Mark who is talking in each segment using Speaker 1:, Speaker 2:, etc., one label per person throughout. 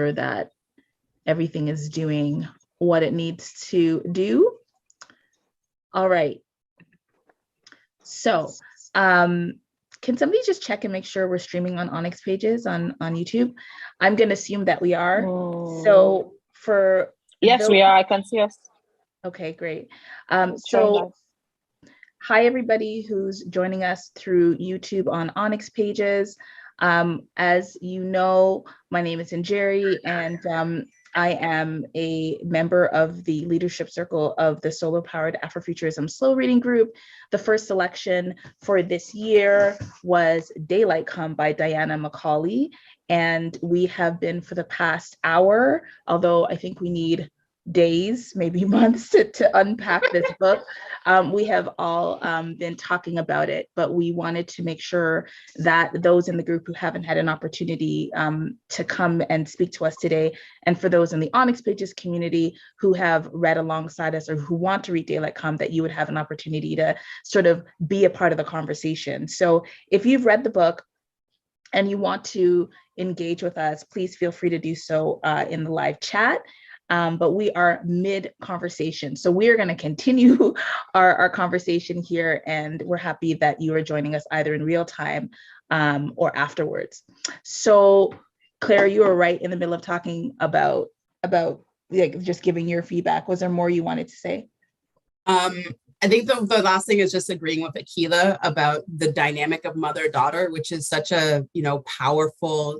Speaker 1: sure that everything is doing what it needs to do. All right. So can somebody just check and make sure we're streaming on ONYX Pages on YouTube? I'm going to assume that we are. So for
Speaker 2: yes, we are. I can see us.
Speaker 1: Okay, great. So hi, everybody who's joining us through YouTube on ONYX Pages. As you know, my name is Njeri, and I am a member of the leadership circle of the solar-powered Afrofuturism slow reading group. The first selection for this year was Daylight Come by Diana McCaulay, and we have been for the past hour, although I think we need days, maybe months to unpack this book. We have all been talking about it, but we wanted to make sure that those in the group who haven't had an opportunity to come and speak to us today, and for those in the ONYX Pages community who have read alongside us or who want to read Daylight Come, that you would have an opportunity to sort of be a part of the conversation. So if you've read the book and you want to engage with us, please feel free to do so in the live chat. But we are mid-conversation. So we are going to continue our conversation here, and we're happy that you are joining us either in real time or afterwards. So Claire, you were right in the middle of talking about like, just giving your feedback. Was there more you wanted to say?
Speaker 3: I think the last thing is just agreeing with Akila about the dynamic of mother-daughter, which is such a, powerful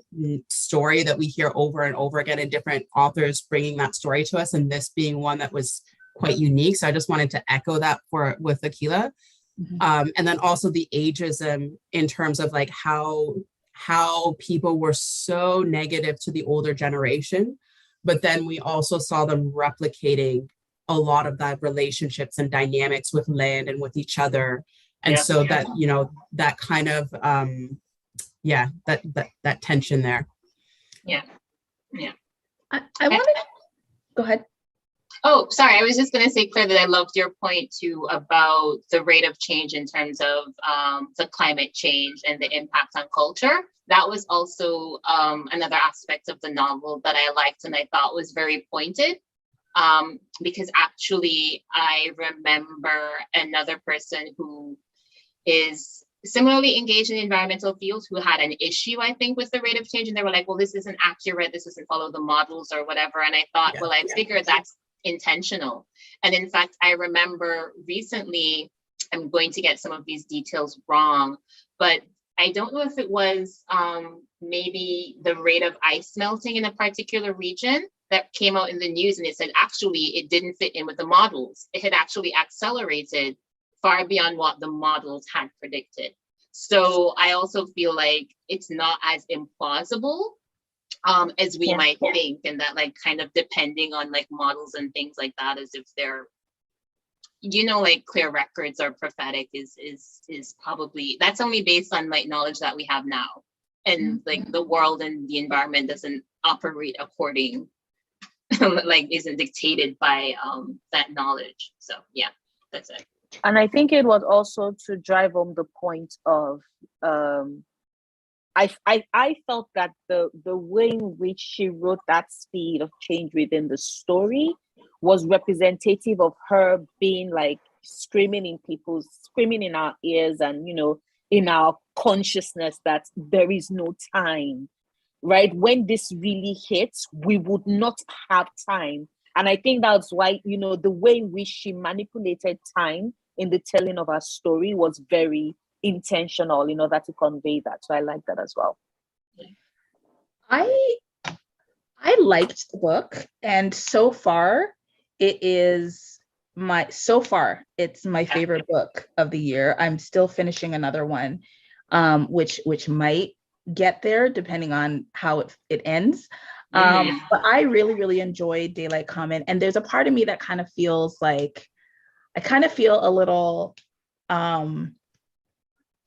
Speaker 3: story that we hear over and over again in different authors bringing that story to us, and this being one that was quite unique. So I just wanted to echo that with Akila. Mm-hmm. And then also the ageism in terms of like how people were so negative to the older generation, but then we also saw them replicating a lot of that relationships and dynamics with land and with each other. And so that, that kind of, that tension there.
Speaker 4: Yeah.
Speaker 1: I want to, go ahead.
Speaker 4: Oh, sorry. I was just going to say, Claire, that I loved your point too about the rate of change in terms of the climate change and the impact on culture. That was also another aspect of the novel that I liked and I thought was very pointed. Because actually I remember another person who is similarly engaged in the environmental field who had an issue, I think, with the rate of change. And they were like, well, this isn't accurate. This doesn't follow the models or whatever. And I thought, I figured that's intentional. And in fact, I remember recently, I'm going to get some of these details wrong, but I don't know if it was maybe the rate of ice melting in a particular region that came out in the news, and it said actually it didn't fit in with the models. It had actually accelerated far beyond what the models had predicted. So I also feel like it's not as implausible as we might think, and that like kind of depending on like models and things like that, as if they're, like clear records or prophetic is probably, that's only based on like knowledge that we have now. And like the world and the environment doesn't operate according like isn't dictated by that knowledge. So yeah, that's it.
Speaker 2: And I think it was also to drive home the point of I felt that the way in which she wrote that speed of change within the story was representative of her being like screaming in our ears and in our consciousness that there is no time. Right? When this really hits, we would not have time. And I think that's why, the way in which she manipulated time in the telling of her story was very intentional in order to convey that. So I like that as well.
Speaker 1: I liked the book, and so far it's my favorite book of the year. I'm still finishing another one, which might get there depending on how it ends. But I really, really enjoyed Daylight Come, and there's a part of me that kind of feels like, I kind of feel a little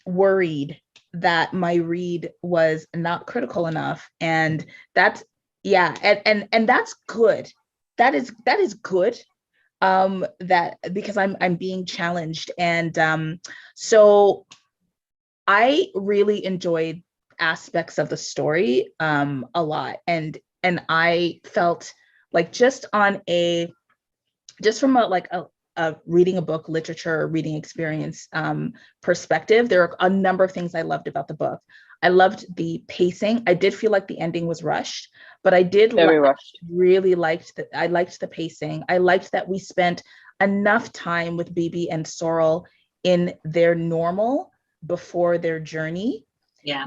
Speaker 1: worried that my read was not critical enough. And that's, and that's good. That is good. That because I'm being challenged. And so I really enjoyed aspects of the story a lot, and I felt like just from a reading a book, literature, reading experience perspective, there are a number of things I loved about the book. I loved the pacing. I did feel like the ending was rushed, but I did really liked that. I liked the pacing. I liked that we spent enough time with Bibi and Sorrel in their normal before their journey.
Speaker 4: Yeah.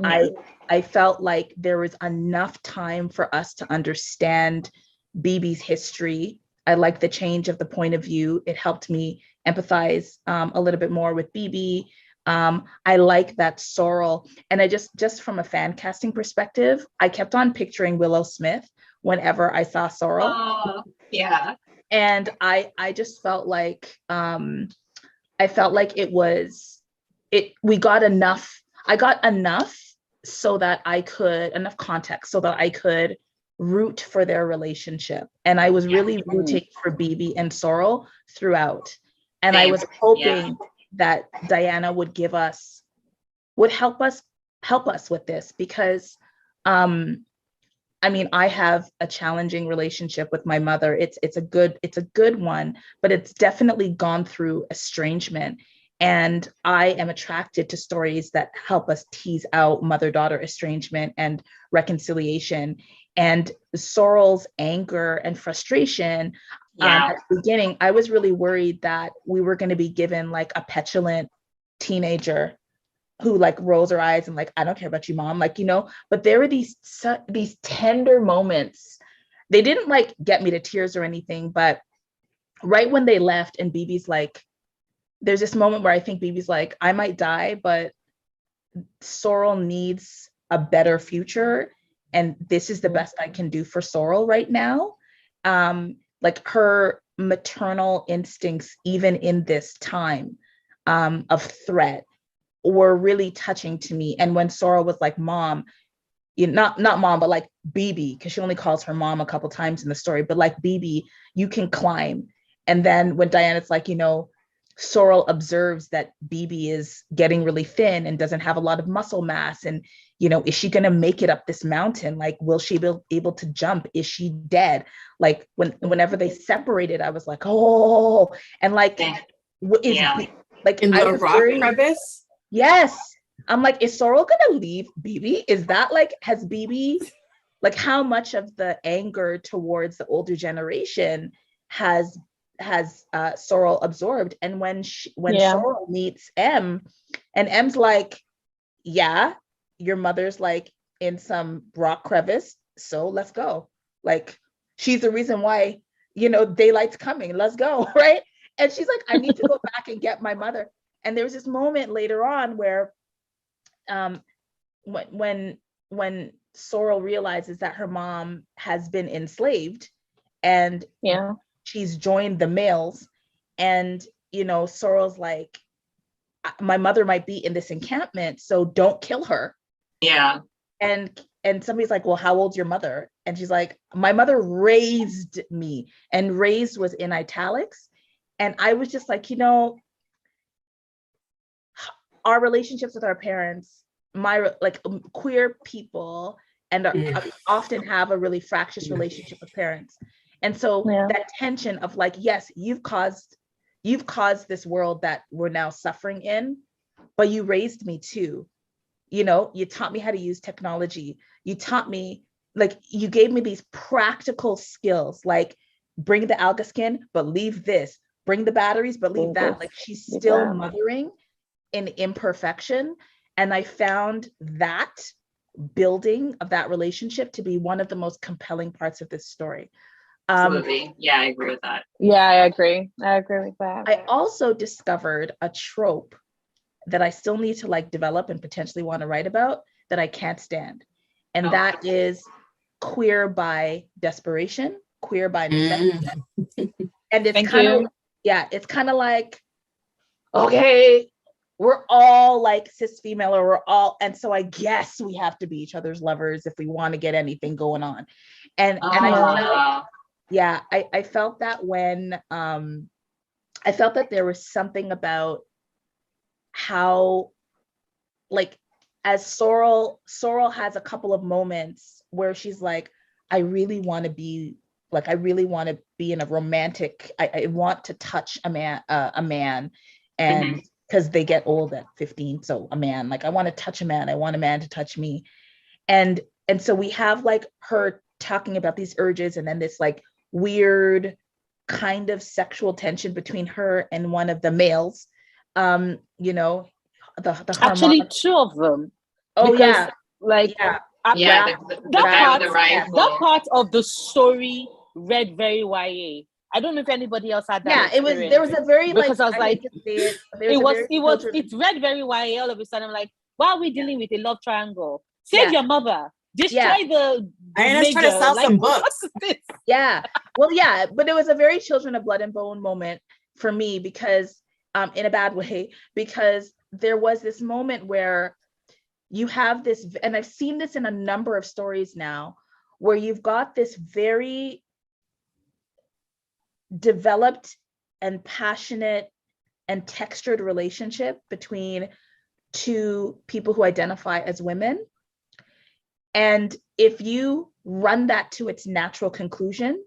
Speaker 1: I felt like there was enough time for us to understand Bibi's history. I like the change of the point of view. It helped me empathize a little bit more with Bibi. I like that Sorrel, and I just from a fan casting perspective, I kept on picturing Willow Smith whenever I saw Sorrel.
Speaker 4: Oh, yeah.
Speaker 1: And I just felt like I felt like we got enough. I got enough so that I could, enough context so that I could root for their relationship. And I was really rooting for Bibi and Sorrel throughout. And I was hoping that Diana would help us with this, because I mean, I have a challenging relationship with my mother. It's a good one, but it's definitely gone through estrangement. And I am attracted to stories that help us tease out mother-daughter estrangement and reconciliation. And Sorrel's anger and frustration, at the beginning, I was really worried that we were going to be given like a petulant teenager who like rolls her eyes and like, I don't care about you, mom, like, you know. But there were these tender moments. They didn't like get me to tears or anything, but right when they left and Bibi's like, there's this moment where I think Bibi's like, I might die, but Sorrel needs a better future, and this is the best I can do for Sorrel right now. Like her maternal instincts, even in this time of threat, were really touching to me. And when Sorrel was like, mom, not mom, but like Bibi, because she only calls her mom a couple times in the story, but like, Bibi, you can climb. And then when Diana's like, you know, Sorrel observes that Bibi is getting really thin and doesn't have a lot of muscle mass. And, you know, is she going to make it up this mountain? Like, will she be able to jump? Is she dead? Like whenever they separated, I was like, oh, and like, like
Speaker 3: in the rock crevice?
Speaker 1: Yes. I'm like, is Sorrel going to leave Bibi? Is that like, has Bibi, like how much of the anger towards the older generation has Sorrel absorbed? And when Sorrel meets M, and M's like, yeah, your mother's like in some rock crevice, so let's go. Like, she's the reason why, you know, daylight's coming, let's go, right? And she's like, I need to go back and get my mother. And there was this moment later on where when Sorrel realizes that her mom has been enslaved and she's joined the males, and, you know, Sorrel's like, my mother might be in this encampment, so don't kill her.
Speaker 4: Yeah.
Speaker 1: And somebody's like, well, how old's your mother? And she's like, my mother raised me. And raised was in italics. And I was just like, you know, our relationships with our parents, queer people, and often have a really fractious relationship with parents. And so that tension of like, yes, you've caused this world that we're now suffering in, but you raised me too. You know, you taught me how to use technology. You taught me, like, you gave me these practical skills, like bring the alga skin, but leave this, bring the batteries, but leave that. Like, she's still mothering in imperfection. And I found that building of that relationship to be one of the most compelling parts of this story.
Speaker 4: Absolutely. Yeah, I agree with that.
Speaker 2: Yeah, I agree with that.
Speaker 1: I also discovered a trope that I still need to like develop and potentially want to write about, that I can't stand. And that is queer by desperation, queer by necessity. And it's it's kind of like, okay, we're all like cis female, or we're all, and so I guess we have to be each other's lovers if we want to get anything going on. And I felt that when I felt that there was something about how, like, as Sorrel has a couple of moments where she's like, I really want to be in a romantic, I want to touch a man, and because they get old at 15. So a man, like I want to touch a man. I want a man to touch me. And so we have like her talking about these urges, and then this like weird kind of sexual tension between her and one of the males. You know, the
Speaker 2: actually
Speaker 1: harmonic.
Speaker 2: two of them.
Speaker 1: Oh
Speaker 2: because,
Speaker 1: yeah,
Speaker 2: like
Speaker 1: yeah.
Speaker 2: That part of the story read very YA. I don't know if anybody else had that.
Speaker 1: Yeah, there was a very
Speaker 2: because
Speaker 1: like,
Speaker 2: I was like,
Speaker 1: it
Speaker 2: read very YA all of a sudden. I'm like, why are we dealing with a love triangle? Save your mother. Destroy the
Speaker 3: Diana's trying to sell some books.
Speaker 1: Yeah. Well, yeah, but it was a very Children of Blood and Bone moment for me, because in a bad way, because there was this moment where you have this, and I've seen this in a number of stories now, where you've got this very developed and passionate and textured relationship between two people who identify as women. And if you run that to its natural conclusion,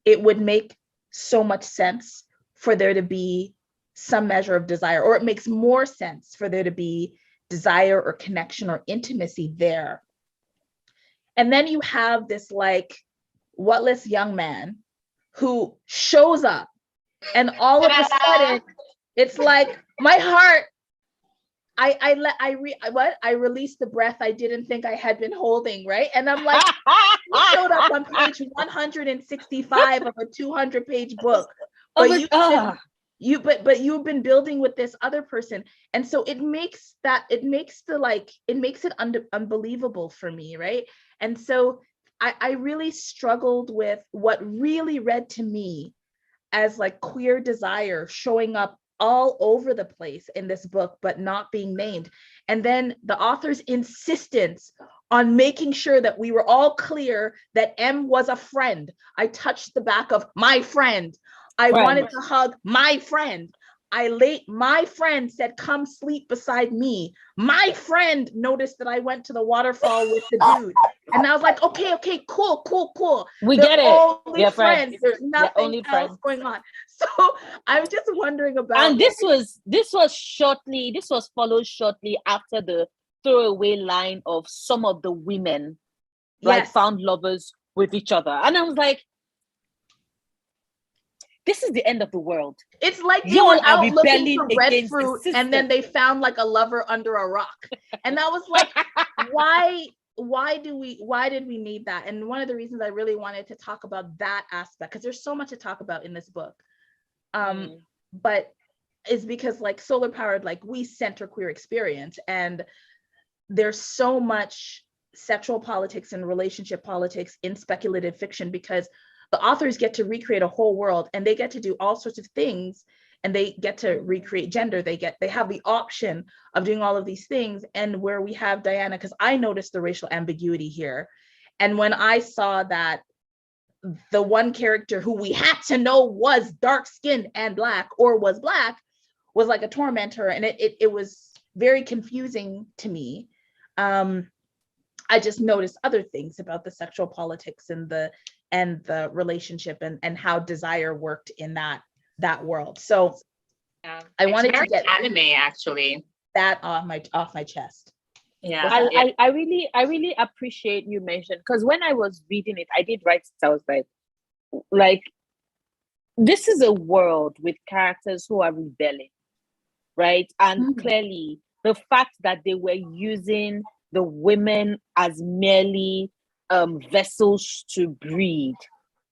Speaker 1: it would make so much sense for there to be some measure of desire, or it makes more sense for there to be desire or connection or intimacy there. And then you have this like whatless young man who shows up, and all of a sudden it's like my heart, I released the breath I didn't think I had been holding, right? And I'm like, you showed up on page 165 of a 200-page book, but you've been building with this other person, and so it makes it unbelievable for me, right? And so I really struggled with what really read to me as like queer desire showing up all over the place in this book, but not being named. And then the author's insistence on making sure that we were all clear that M was a friend. I touched the back of my friend. I wanted to hug my friend. My friend said, come sleep beside me. My friend noticed that I went to the waterfall with the dude. And I was like, okay, cool.
Speaker 2: We get it.
Speaker 1: Only friends. There's nothing else going on. So I'm just wondering about.
Speaker 2: And this was followed shortly after the throwaway line of some of the women found lovers with each other. And I was like, this is the end of the world.
Speaker 1: It's like they were out looking for breadfruit, and then they found like a lover under a rock. And I was like, why did we need that? And one of the reasons I really wanted to talk about that aspect, because there's so much to talk about in this book, but is because like Solar Powered, like we center queer experience, and there's so much sexual politics and relationship politics in speculative fiction, because the authors get to recreate a whole world, and they get to do all sorts of things, and they get to recreate gender. They have the option of doing all of these things. And where we have Diana, because I noticed the racial ambiguity here. And when I saw that the one character who we had to know was dark-skinned and Black, or was Black, was like a tormentor, and it was very confusing to me. I just noticed other things about the sexual politics and the relationship and how desire worked in that world. So I wanted to get
Speaker 4: anime actually
Speaker 1: that off my chest.
Speaker 4: Yeah,
Speaker 2: I really appreciate you mentioned, because when I was reading it, I did write it. I was like, this is a world with characters who are rebelling, right? And clearly the fact that they were using the women as merely vessels to breed,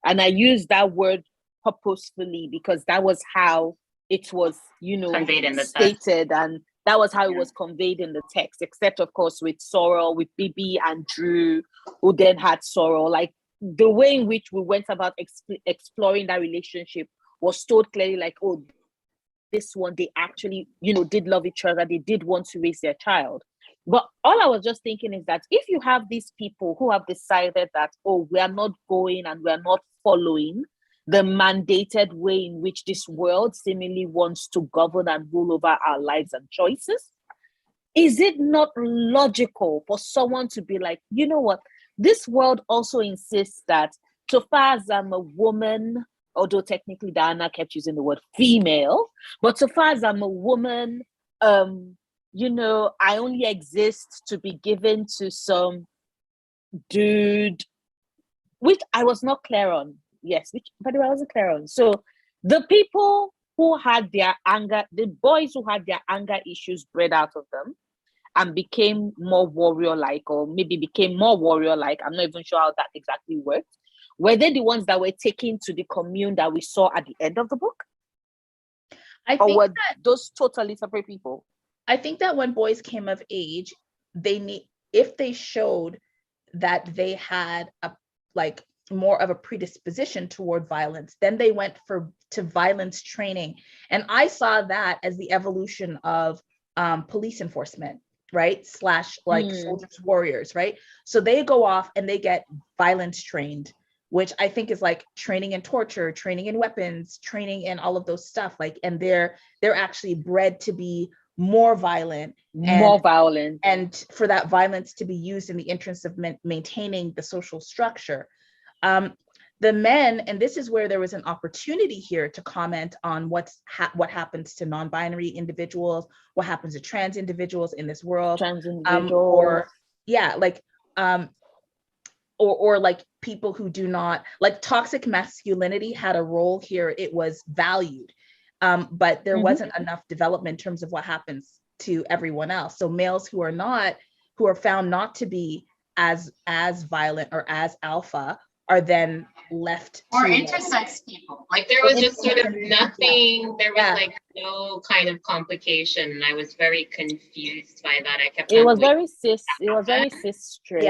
Speaker 2: and I use that word purposefully because that was how it was,
Speaker 4: conveyed in the
Speaker 2: stated
Speaker 4: text.
Speaker 2: And that was how it was conveyed in the text, except of course with Sorrel, with Bibi and Drew, who then had Sorrel. Like the way in which we went about exploring that relationship was told clearly, like, oh, this one, they actually, did love each other. They did want to raise their child. But all I was just thinking is that if you have these people who have decided that, oh, we are not going and we are not following the mandated way in which this world seemingly wants to govern and rule over our lives and choices, is it not logical for someone to be like, you know what, this world also insists that so far as I'm a woman, although technically Diana kept using the word female, but so far as I'm a woman, you know, I only exist to be given to some dude, which I was not clear on. Yes, but I wasn't clear on. So the people who had their anger, the boys who had their anger issues bred out of them and became more warrior-like, or maybe became more warrior-like, I'm not even sure how that exactly worked. Were they the ones that were taken to the commune that we saw at the end of the book? Or were those totally separate people?
Speaker 1: I think that when boys came of age, if they showed that they had more of a predisposition toward violence, then they went to violence training. And I saw that as the evolution of police enforcement, right? / soldiers, warriors, right? So they go off and they get violence trained, which I think is like training in torture, training in weapons, training in all of those stuff. And they're actually bred to be more violent, and for that violence to be used in the interest of maintaining the social structure. The men, and this is where there was an opportunity here to comment on what happens to non-binary individuals, what happens to trans individuals in this world, or people who do not, like toxic masculinity had a role here. It was valued, but there wasn't enough development in terms of what happens to everyone else. So males who are found not to be as violent or as alpha are then left
Speaker 4: or intersex people. Like there was just sort of nothing, there was like no kind of complication. And I was very confused by that.
Speaker 2: It was very cis straight.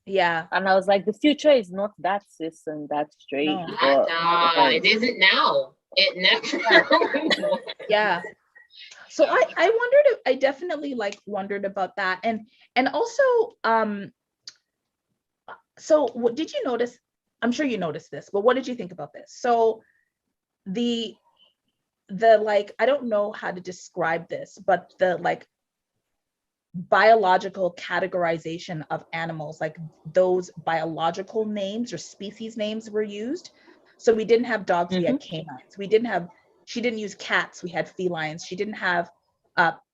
Speaker 1: Yeah.
Speaker 2: And I was like, the future is not that cis and that straight.
Speaker 4: No, it isn't now. It never.
Speaker 1: Yeah. So I definitely wondered about that. And also, so what did you notice? I'm sure you noticed this, but what did you think about this? So the I don't know how to describe this, but the biological categorization of animals, like those biological names or species names were used. So we didn't have dogs, we had canines. She didn't use cats, we had felines. She didn't have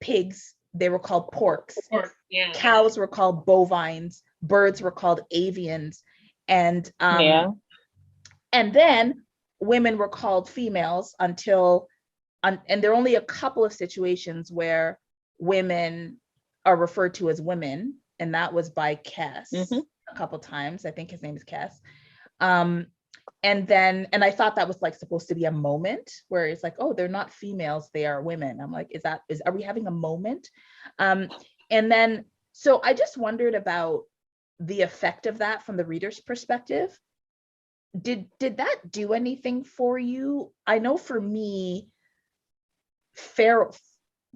Speaker 1: pigs, they were called porks. Cows were called bovines. Birds were called avians. And then women were called females and there are only a couple of situations where women are referred to as women, and that was by Cass a couple times. I think his name is Cass. And I thought that was supposed to be a moment where it's like, oh, they're not females, they are women. I'm like, are we having a moment? And then, so I just wondered about the effect of that from the reader's perspective. Did that do anything for you? I know for me,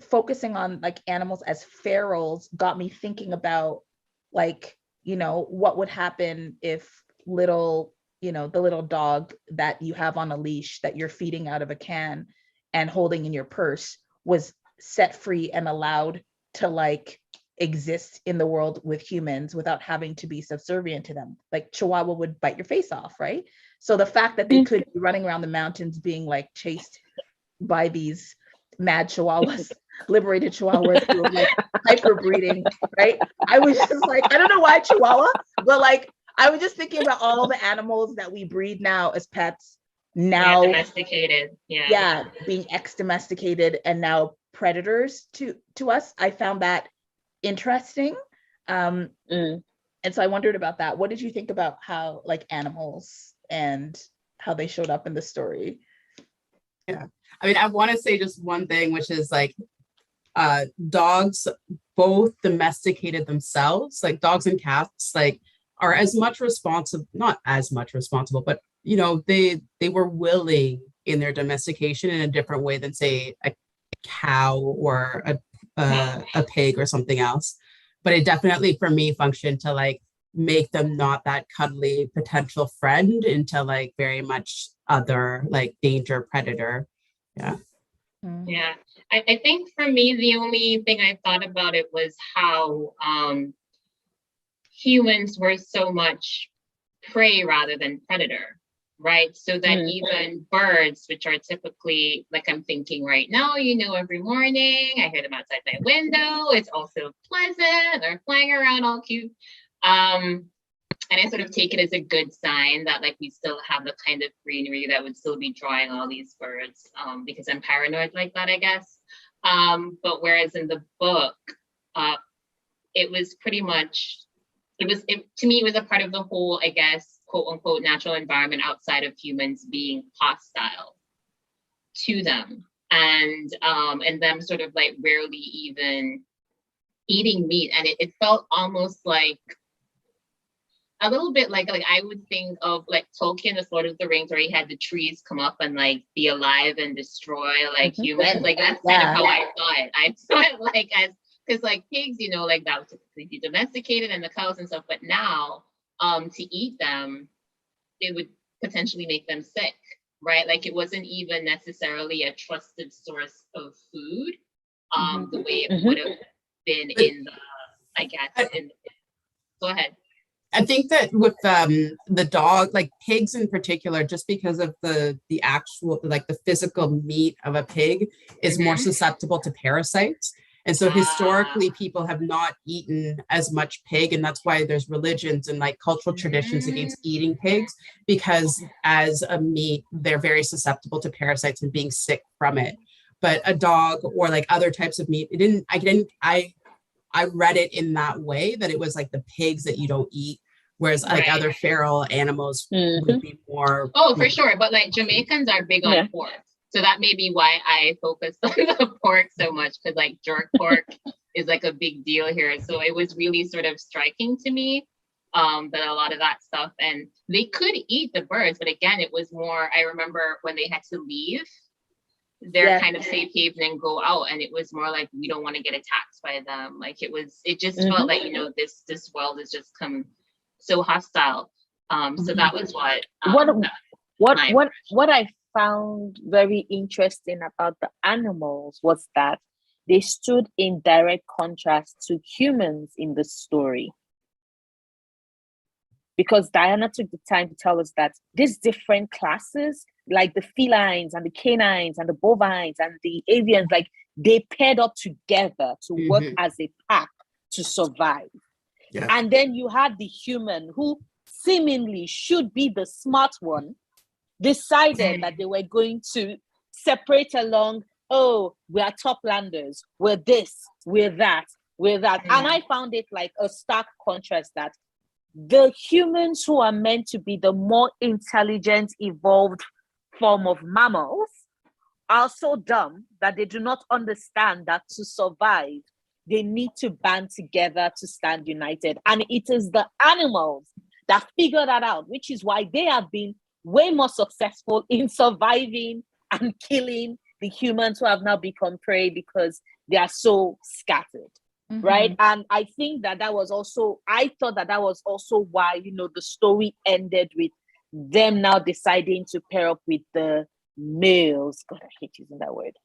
Speaker 1: focusing on animals as ferals got me thinking about what would happen if the little dog that you have on a leash that you're feeding out of a can and holding in your purse was set free and allowed to exist in the world with humans without having to be subservient to them. Chihuahua would bite your face off, right? So the fact that they could be running around the mountains being chased by these mad chihuahuas, liberated chihuahuas who were hyper breeding, right? I was just I don't know why Chihuahua, but I was just thinking about all the animals that we breed now as pets, now
Speaker 4: domesticated,
Speaker 1: being ex-domesticated and now predators to us. I found that interesting, and so I wondered about that. What did you think about how animals and how they showed up in the story?
Speaker 3: Yeah, I mean, I want to say just one thing, which is dogs both domesticated themselves. Dogs and cats are as much responsible, not as much responsible, but they were willing in their domestication in a different way than say a cow or a pig or something else. But it definitely for me functioned to make them not that cuddly potential friend into very much other danger predator.
Speaker 4: Yeah, I think for me the only thing I thought about it was how humans were so much prey rather than predator, right? So that even birds, which are typically, like I'm thinking right now, every morning I hear them outside my window. It's also pleasant. They're flying around all cute. And I sort of take it as a good sign that like we still have the kind of greenery that would still be drawing all these birds, because I'm paranoid like that, I guess. But whereas in the book, it was pretty much, to me, it was a part of the whole, I guess, quote unquote, natural environment outside of humans being hostile to them, and them sort of like rarely even eating meat. And it felt almost like a little bit like I would think of like Tolkien, the Lord of the Rings, where he had the trees come up and like be alive and destroy like humans. Like that's kind of how I saw it. I saw it like as, because like pigs, like that was typically be domesticated, and the cows and stuff. But now, to eat them, it would potentially make them sick, right? Like it wasn't even necessarily a trusted source of food, the way it would have been in the, I guess. Go ahead.
Speaker 3: I think that with the dog, like pigs in particular, just because of the actual, like the physical meat of a pig is more susceptible to parasites. And so historically, people have not eaten as much pig, and that's why there's religions and like cultural traditions against eating pigs, because as a meat, they're very susceptible to parasites and being sick from it. But a dog or like other types of meat, I read it in that way, that it was like the pigs that you don't eat, whereas like other feral animals would be more.
Speaker 4: Oh, for sure. But like Jamaicans are big on pork. So that may be why I focused on the pork so much, because like jerk pork is like a big deal here. So it was really sort of striking to me that a lot of that stuff, and they could eat the birds, but again, it was more, I remember when they had to leave their kind of safe haven and go out, and it was more like, we don't want to get attacked by them. Like it just felt like, this world has just come so hostile. So that was
Speaker 2: what I found very interesting about the animals was that they stood in direct contrast to humans in the story. Because Diana took the time to tell us that these different classes, like the felines and the canines and the bovines and the avians, like they paired up together to work as a pack to survive. Yeah. And then you had the human who seemingly should be the smart one, decided that they were going to separate along. Oh, we are toplanders. We're this, we're that, we're that. And I found it like a stark contrast that the humans who are meant to be the more intelligent, evolved form of mammals are so dumb that they do not understand that to survive, they need to band together to stand united. And it is the animals that figure that out, which is why they have been way more successful in surviving and killing the humans who have now become prey because they are so scattered. Right. And I think that was also, I thought that was also why, the story ended with them now deciding to pair up with the males. God, I hate using that word.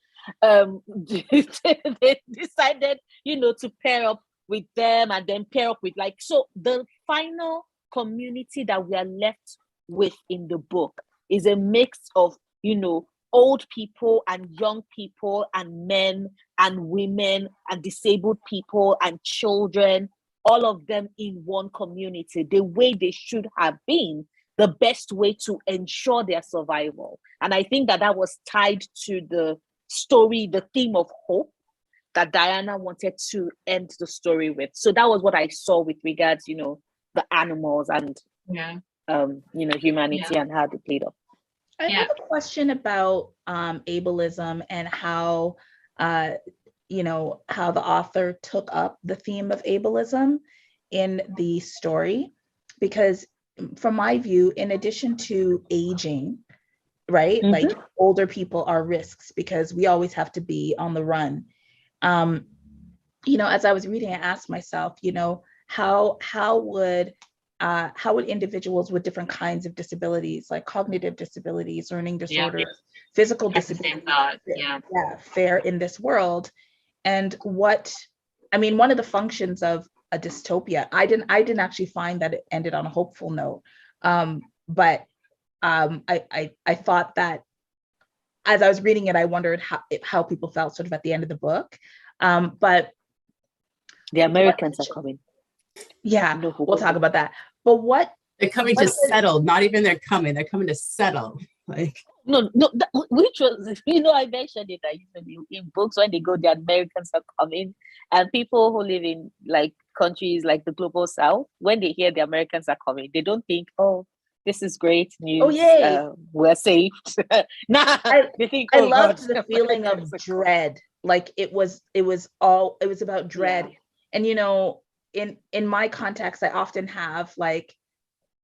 Speaker 2: They decided, to pair up with them and then pair up with so the final community that we are left with in the book is a mix of, old people and young people and men and women and disabled people and children, all of them in one community, the way they should have been, the best way to ensure their survival. And I think that was tied to the story, the theme of hope that Diana wanted to end the story with. So that was what I saw with regards, the animals and, humanity and how they played up.
Speaker 1: I have a question about ableism and how, how the author took up the theme of ableism in the story, because from my view, in addition to aging, right, like older people are risks because we always have to be on the run. As I was reading, I asked myself, how would individuals with different kinds of disabilities, like cognitive disabilities, learning disorders, physical disabilities, fare in this world? And one of the functions of a dystopia. I didn't actually find that it ended on a hopeful note. But I thought that as I was reading it, I wondered how people felt sort of at the end of the book. But
Speaker 2: the Americans are coming.
Speaker 1: Yeah, we'll talk about that. But
Speaker 3: they're coming to settle, not even they're coming to settle. Like
Speaker 2: which was, I mentioned it in books when they go, the Americans are coming, and people who live in like countries like the global south, when they hear the Americans are coming, they don't think, oh, this is great news.
Speaker 1: Oh, yay.
Speaker 2: We're saved. They think,
Speaker 1: I loved the feeling of dread. Like it was about dread. Yeah. And in my context, I often have like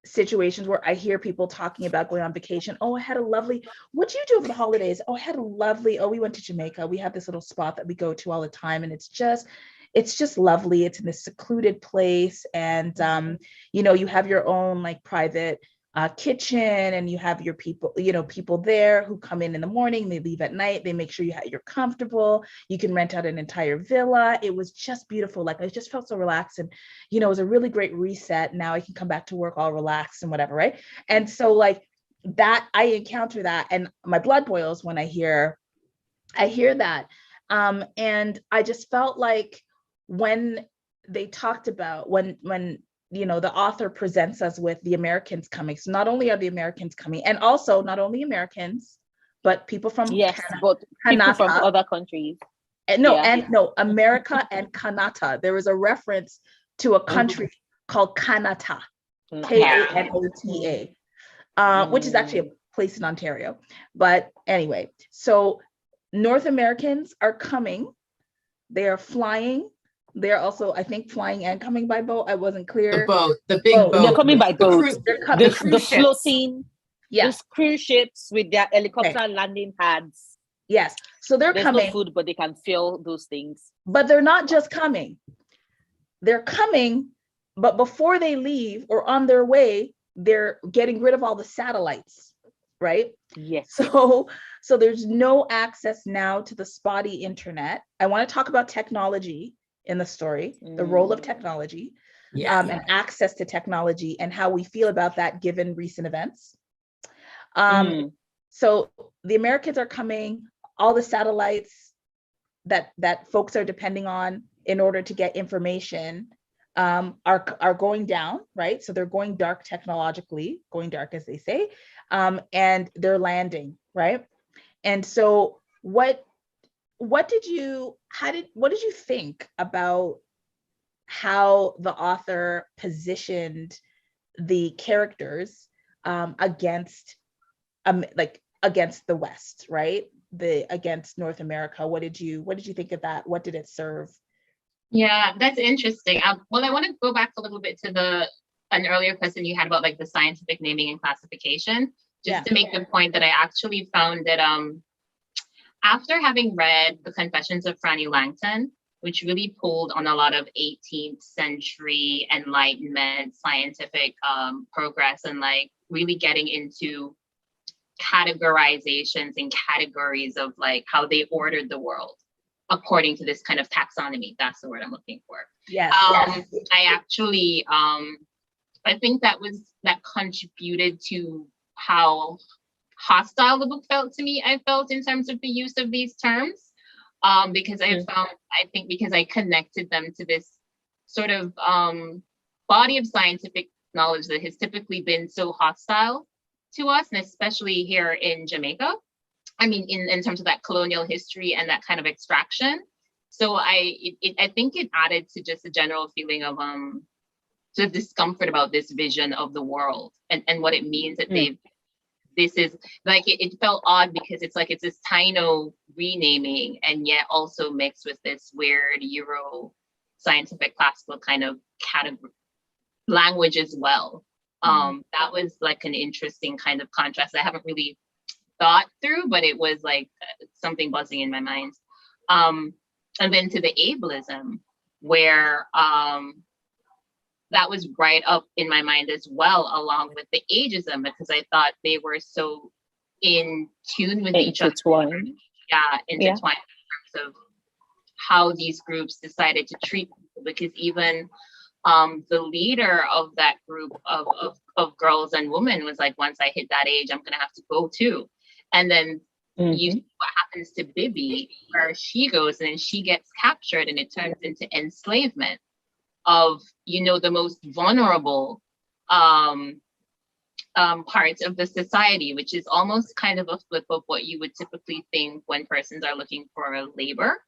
Speaker 1: situations where I hear people talking about going on vacation. Oh, I had a lovely, what'd you do over the holidays? Oh, I had a lovely, we went to Jamaica. We have this little spot that we go to all the time. And it's just lovely. It's in this secluded place. And, you have your own like private kitchen, and you have your people, people there who come in the morning, they leave at night, they make sure you're comfortable. You can rent out an entire villa. It was just beautiful. Like I just felt so relaxed, and it was a really great reset. Now I can come back to work all relaxed and whatever, right? And so like that, I encounter that, and my blood boils when I hear that. And I just felt like when they talked about when the author presents us with the Americans coming. So not only are the Americans coming, and also not only Americans, but people from
Speaker 2: but people from other countries.
Speaker 1: America and Kanata. There was a reference to a country called Kanata, Kanota, which is actually a place in Ontario. But anyway, so North Americans are coming. They are flying. They're also, I think, flying and coming by boat. I wasn't clear.
Speaker 3: The big boat.
Speaker 2: They're coming by boat. The
Speaker 1: floating,
Speaker 2: those cruise ships with their helicopter landing pads.
Speaker 1: Yes, so there's coming.
Speaker 2: No food, but they can fill those things.
Speaker 1: But they're not just coming. They're coming, but before they leave or on their way, they're getting rid of all the satellites, right?
Speaker 2: Yes.
Speaker 1: So there's no access now to the spotty internet. I want to talk about technology in the story, the role of technology, and access to technology, and how we feel about that given recent events. So the Americans are coming, all the satellites that folks are depending on in order to get information are going down, right? So they're going dark technologically, going dark as they say, and they're landing, right? And so what did you think about how the author positioned the characters against the West, right? Against North America? What did you think of that? What did it serve?
Speaker 4: Yeah, that's interesting. Well, I want to go back a little bit to an earlier question you had about like the scientific naming and classification, just to make the point that I actually found that after having read The Confessions of Franny Langton, which really pulled on a lot of 18th century Enlightenment scientific progress, and like really getting into categorizations and categories of like how they ordered the world according to this kind of taxonomy. That's the word I'm looking for.
Speaker 1: Yes.
Speaker 4: I actually, I think that contributed to how hostile the book felt to me. I felt in terms of the use of these terms, because because I connected them to this sort of body of scientific knowledge that has typically been so hostile to us, and especially here in Jamaica. I mean, in terms of that colonial history and that kind of extraction. So I think it added to just a general feeling of sort of discomfort about this vision of the world and what it means that this is like, it felt odd because it's like, it's this Taino renaming and yet also mixed with this weird Euro scientific classical kind of category language as well. That was like an interesting kind of contrast I haven't really thought through, but it was like something buzzing in my mind. And then to the ableism, where that was right up in my mind as well, along with the ageism, because I thought they were so in tune with each other. Intertwined in terms of how these groups decided to treat people, because even the leader of that group of girls and women was like, once I hit that age, I'm gonna have to go too. And then you see what happens to Bibi, where she goes and then she gets captured, and it turns into enslavement of, you know, the most vulnerable parts of the society, which is almost kind of a flip of what you would typically think when persons are looking for labor.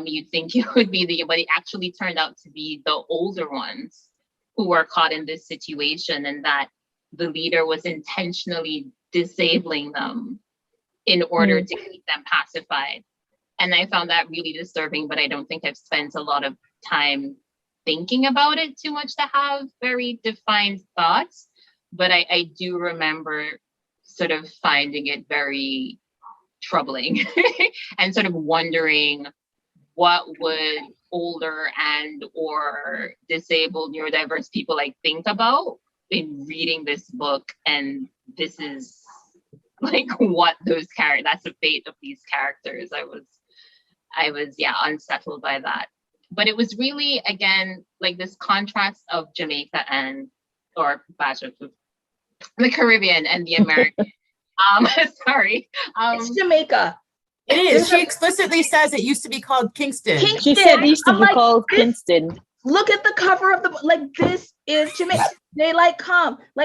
Speaker 4: You'd think it would be but it actually turned out to be the older ones who were caught in this situation, and that the leader was intentionally disabling them in order to keep them pacified. And I found that really disturbing, but I don't think I've spent a lot of time thinking about it too much to have very defined thoughts. But I do remember sort of finding it very troubling and sort of wondering what would older and or disabled neurodiverse people like think about in reading this book. And this is like what those characters, that's the fate of these characters. I was unsettled by that. But it was really, again, like this contrast of Jamaica and, or the Caribbean and the American. Sorry.
Speaker 1: It's Jamaica.
Speaker 3: It is. She explicitly says it used to be called Kingston.
Speaker 2: She said it used to be called Kingston.
Speaker 1: Look at the cover of the book. Like, this is Jamaica. They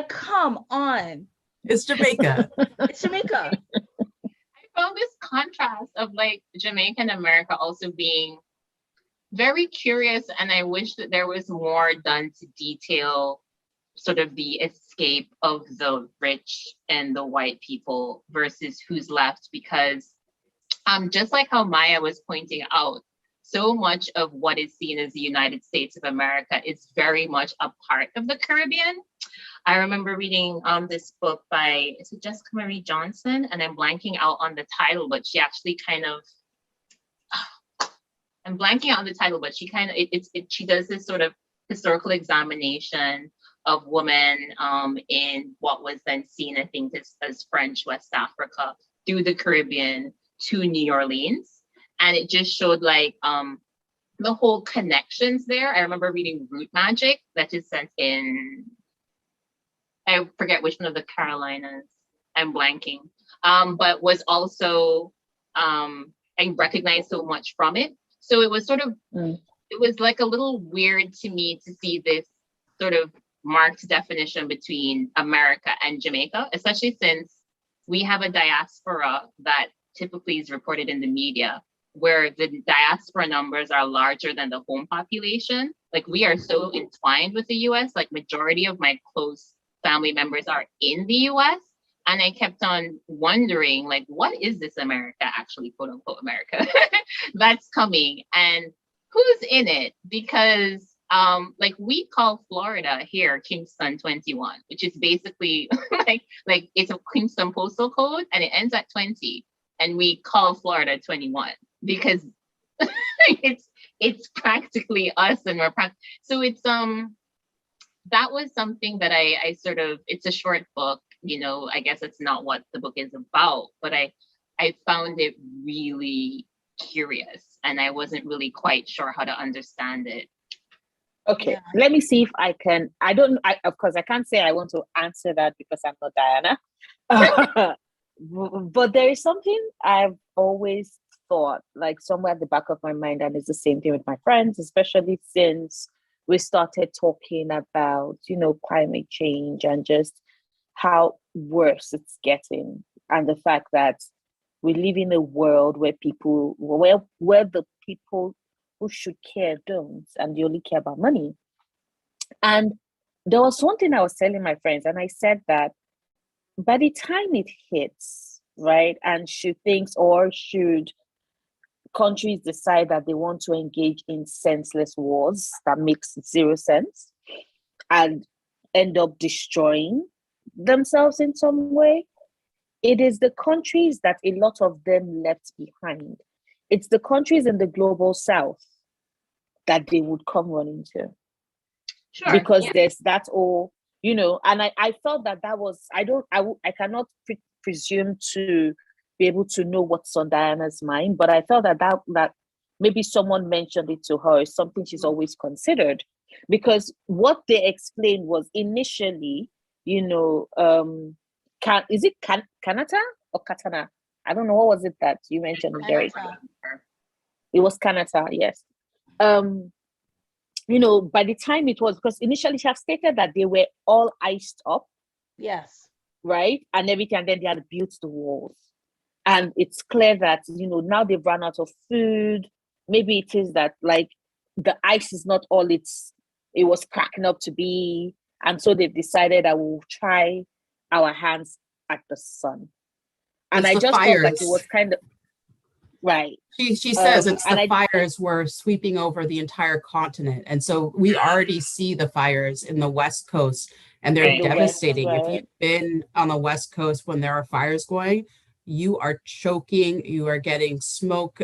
Speaker 1: come on.
Speaker 3: It's Jamaica.
Speaker 1: It's Jamaica.
Speaker 4: I found this contrast of like Jamaica and America also being very curious, and I wish that there was more done to detail sort of the escape of the rich and the white people versus who's left, because just like how Maya was pointing out, so much of what is seen as the United States of America is very much a part of the Caribbean. I remember reading this book by, is it Jessica Marie Johnson? And I'm blanking out on the title, but she actually kind of, I'm blanking out on the title, but she kind of, she does this sort of historical examination of women in what was then seen, I think, as French West Africa through the Caribbean to New Orleans. And it just showed like the whole connections there. I remember reading Root Magic, that is sent in, I forget which one of the Carolinas, I'm blanking, but was also, I recognized so much from it. So it was sort of, it was like a little weird to me to see this sort of marked definition between America and Jamaica, especially since we have a diaspora that typically is reported in the media, where the diaspora numbers are larger than the home population. Like, we are so entwined with the US, like majority of my close family members are in the US. And I kept on wondering, like, what is this America actually, quote unquote America, that's coming, and who's in it? Because like, we call Florida here Kingston 21, which is basically like it's a Kingston postal code and it ends at 20. And we call Florida 21 because it's practically us, and we're so it's that was something that I sort of, it's a short book, you know, I guess it's not what the book is about, but I found it really curious, and I wasn't really quite sure how to understand it.
Speaker 2: Okay, let me see if I can. Of course, I can't say I want to answer that because I'm not Diana. But there is something I've always thought, like somewhere at the back of my mind, and it's the same thing with my friends, especially since we started talking about, you know, climate change and just how worse it's getting, and the fact that we live in a world where the people who should care don't, and they only care about money. And there was one thing I was telling my friends, and I said that by the time it hits, right, and should countries decide that they want to engage in senseless wars that makes zero sense and end up destroying themselves in some way, it is the countries that a lot of them left behind. It's the countries in the global south that they would come running to. Sure, because there's that all, you know, and I felt that was, I cannot presume to be able to know what's on Diana's mind, but I felt that maybe someone mentioned it to her, is something she's always considered. Because what they explained was initially, you know, is it Kanata or Katana? I don't know, what was it that you mentioned, Njeri? It was Kanata, yes. You know, by the time it was, because initially she have stated that they were all iced up.
Speaker 1: Yes.
Speaker 2: Right? And everything, and then they had built the walls. And it's clear that, you know, now they've run out of food. Maybe it is that, like, the ice is not all it was cracking up to be. And so they've decided that we'll try our hands at the sun. And I just felt like it was kind of, right.
Speaker 3: She says it's the fires were sweeping over the entire continent. And so we already see the fires in the West Coast, and they're devastating. Right. If you've been on the West Coast when there are fires going, you are choking, you are getting smoke,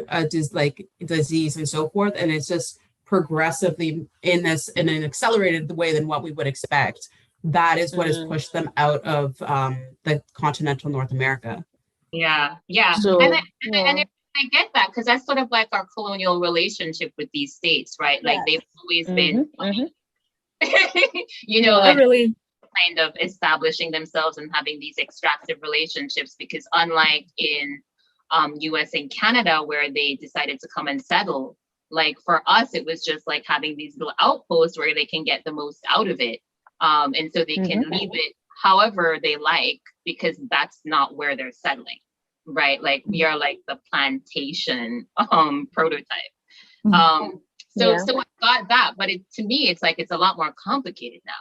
Speaker 3: disease and so forth. And it's just progressively in an accelerated way than what we would expect. That is what has pushed them out of the continental North America.
Speaker 4: Yeah. So, and I get that, because that's sort of like our colonial relationship with these states, right? Like they've always been, you know, really kind of establishing themselves and having these extractive relationships, because unlike in US and Canada, where they decided to come and settle, like for us, it was just like having these little outposts where they can get the most out of it. And so they can leave it however they like, because that's not where they're settling, right? Like we are like the plantation prototype. So I got that, but to me, it's like, it's a lot more complicated now,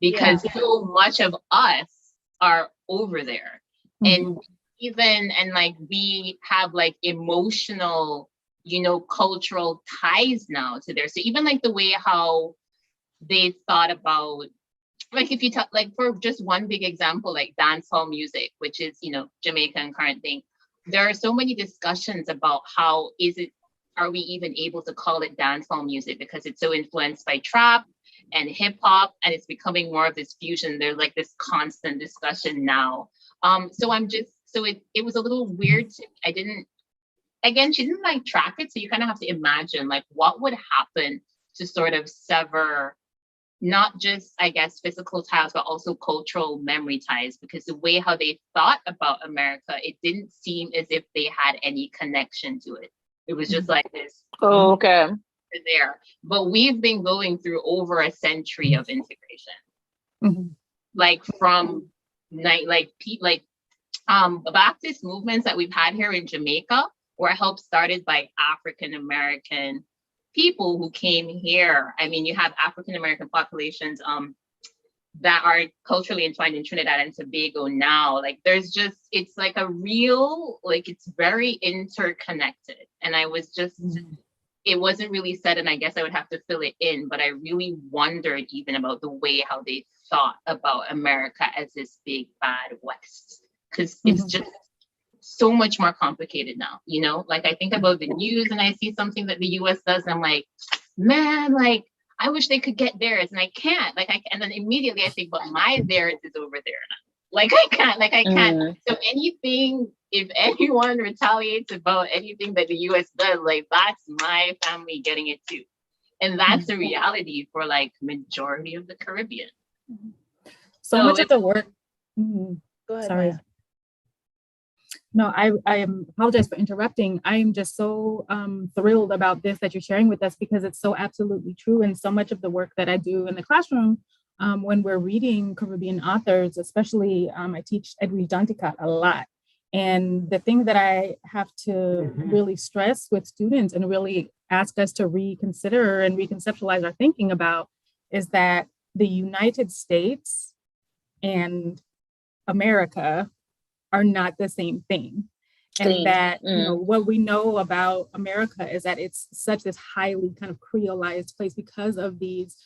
Speaker 4: because so much of us are over there. And we have like emotional, you know, cultural ties now to there. So even like the way how they thought about, like if you talk, like for just one big example, like dancehall music, which is, you know, Jamaican current thing, there are so many discussions about how are we even able to call it dancehall music, because it's so influenced by trap and hip hop, and it's becoming more of this fusion. There's like this constant discussion now. It was a little weird to me. She didn't like track it. So you kind of have to imagine like what would happen to sort of sever not just, I guess, physical ties, but also cultural memory ties, because the way how they thought about America, it didn't seem as if they had any connection to it. It was just like this.
Speaker 2: Oh, okay.
Speaker 4: There. But we've been going through over a century of integration. Like from Baptist movements that we've had here in Jamaica were helped started by African American people who came here. I mean, you have African American populations that are culturally entwined in Trinidad and Tobago now. Like there's just, it's like a real, like it's very interconnected. And I was just, it wasn't really said, and I guess I would have to fill it in, but I really wondered even about the way how they thought about America as this big bad West, because it's just so much more complicated now, you know? Like I think about the news and I see something that the US does and I'm like, man, like I wish they could get theirs and I can't. And then immediately I think, but my theirs is over there now. Like I can't. So anything, if anyone retaliates about anything that the US does, like that's my family getting it too. And that's the reality for like majority of the Caribbean.
Speaker 5: So much of the work.
Speaker 1: Go ahead.
Speaker 5: Sorry.
Speaker 1: Maya.
Speaker 5: No, I apologize for interrupting. I am just so thrilled about this that you're sharing with us, because it's so absolutely true. And so much of the work that I do in the classroom, when we're reading Caribbean authors, especially I teach Edwidge Danticat a lot. And the thing that I have to really stress with students and really ask us to reconsider and reconceptualize our thinking about is that the United States and America are not the same thing. And that, you know, what we know about America is that it's such this highly kind of creolized place because of these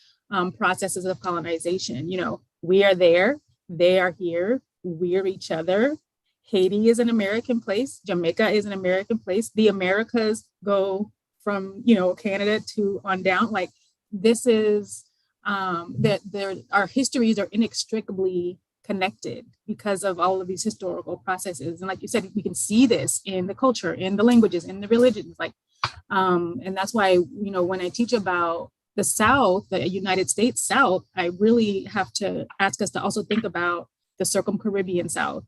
Speaker 5: processes of colonization. You know, we are there, they are here, we're each other. Haiti is an American place, Jamaica is an American place. The Americas go from, you know, Canada to on down. Like this is, that our histories are inextricably connected because of all of these historical processes. And like you said, we can see this in the culture, in the languages, in the religions, like, and that's why, you know, when I teach about the South, the United States South, I really have to ask us to also think about the circum-Caribbean South,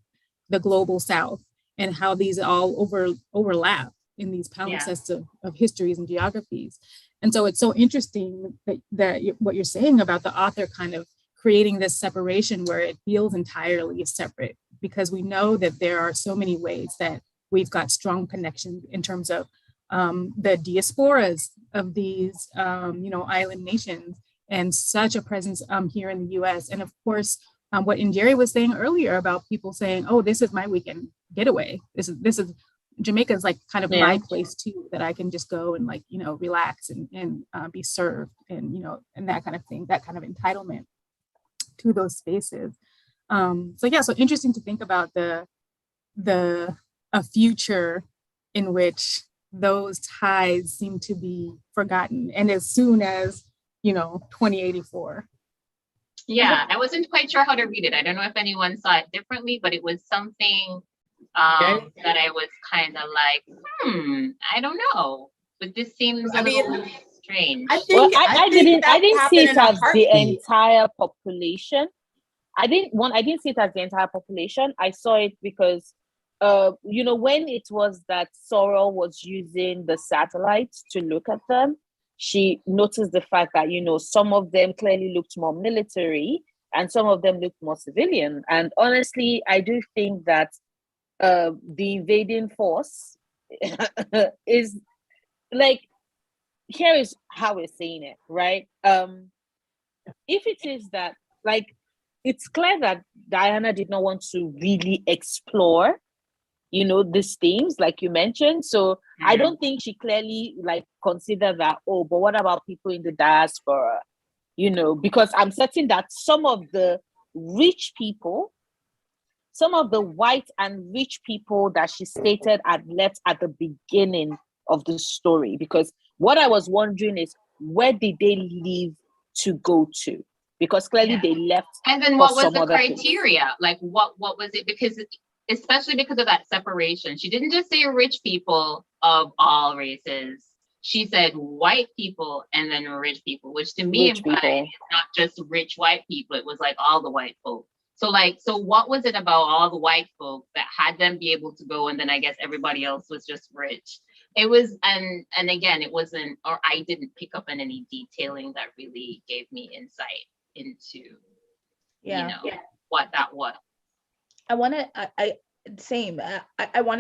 Speaker 5: the global South, and how these all overlap in these palimpsests of histories and geographies. And so it's so interesting that what you're saying about the author kind of creating this separation where it feels entirely separate, because we know that there are so many ways that we've got strong connections in terms of the diasporas of these, island nations, and such a presence here in the US. And of course, what Njeri was saying earlier about people saying, oh, this is my weekend getaway. This is Jamaica's like kind of my place too, that I can just go and like, relax and be served and, and that kind of thing, that kind of entitlement to those spaces. So interesting to think about a future in which those ties seem to be forgotten. And as soon as, 2084.
Speaker 4: Yeah, I wasn't quite sure how to read it. I don't know if anyone saw it differently, but it was something that I was kind of like, I don't know. But this seems a little strange.
Speaker 2: I didn't see it as the entire population. I didn't see it as the entire population. I saw it because when it was that Sorrel was using the satellites to look at them, she noticed the fact that, some of them clearly looked more military and some of them looked more civilian. And honestly, I do think that the invading force is like, here is how we're saying it, right? If it is that, like, it's clear that Diana did not want to really explore these themes, like you mentioned. So I don't think she clearly considered that, but what about people in the diaspora? Because I'm certain that some of the rich people, some of the white and rich people that she stated had left at the beginning of the story. Because what I was wondering is, where did they leave to go to? Because clearly they left.
Speaker 4: And then what was the criteria? Like what was it? Because especially because of that separation. She didn't just say rich people of all races. She said white people and then rich people, which to me implied it's not just rich white people. It was like all the white folk. So what was it about all the white folk that had them be able to go, and then I guess everybody else was just rich? It was, and again, it wasn't, or I didn't pick up on any detailing that really gave me insight into, what that was.
Speaker 1: I want to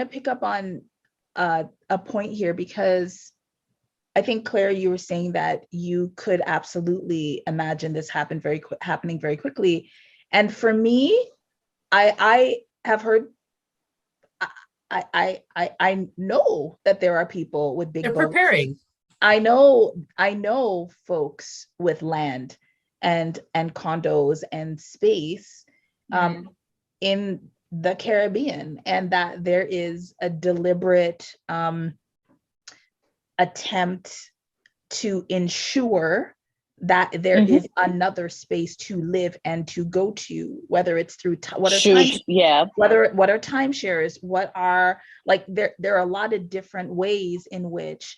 Speaker 1: pick up on a point here, because I think, Claire, you were saying that you could absolutely imagine this happening very quickly. And for me, I have heard, I know that there are people with big boats.
Speaker 3: They're preparing.
Speaker 1: I know folks with land and condos and space in the Caribbean, and that there is a deliberate attempt to ensure that there is another space to live and to go to, whether it's through what are timeshares, what are there are a lot of different ways in which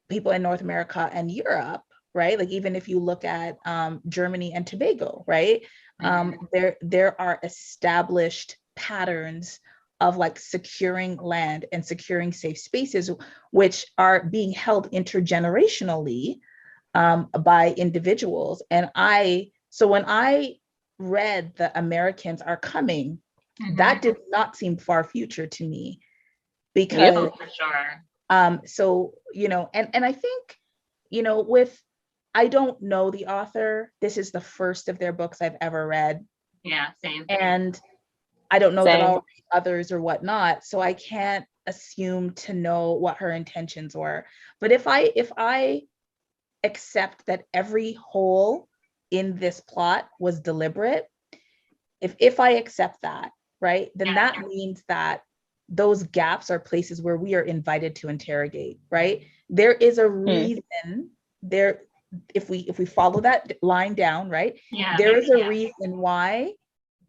Speaker 1: people in North America and Europe, right? Like even if you look at Germany and Tobago, right? There are established patterns of securing land and securing safe spaces, which are being held intergenerationally by individuals. And so when I read The Americans Are Coming, that did not seem far future to me, because
Speaker 4: for sure.
Speaker 1: So, and I think, I don't know the author. This is the first of their books I've ever read.
Speaker 4: Yeah, same.
Speaker 1: And I don't know that I'll read others or whatnot, so I can't assume to know what her intentions were. But if I accept that every hole in this plot was deliberate, if I accept that, right, then that means that those gaps are places where we are invited to interrogate, right? There is a reason there, if we follow that line down, right? There is a reason why.